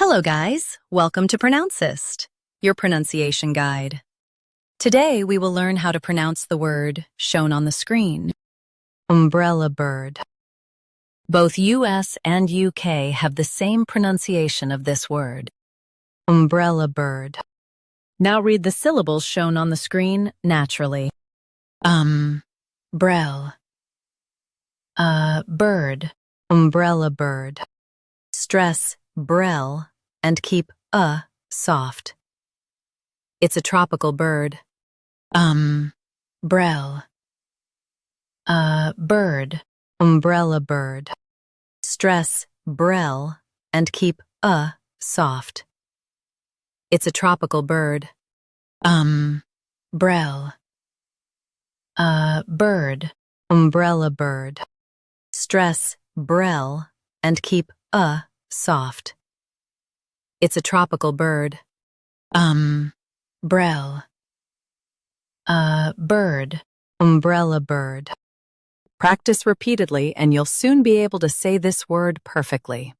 Hello guys, welcome to Pronouncist, your pronunciation guide. Today we will learn how to pronounce the word shown on the screen, umbrella bird. Both US and UK have the same pronunciation of this word, umbrella bird. Now read the syllables shown on the screen naturally. Brell, bird, umbrella bird. Stress brell and keep soft. It's a tropical bird. Brell, bird, umbrella bird. Stress brell and keep soft. It's a tropical bird. Brell, bird, umbrella bird. Stress brell and keep soft. It's a tropical bird. Brell, bird, umbrella bird. Practice repeatedly and you'll soon be able to say this word perfectly.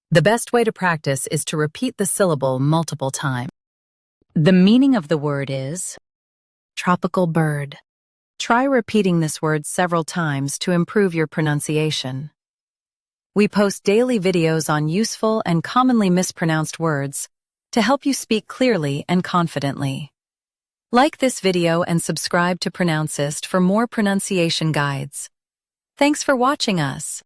The best way to practice is to repeat the syllable multiple times. The meaning of the word is tropical bird. Try repeating this word several times to improve your pronunciation. We post daily videos on useful and commonly mispronounced words to help you speak clearly and confidently. Like this video and subscribe to Pronouncist for more pronunciation guides. Thanks for watching us.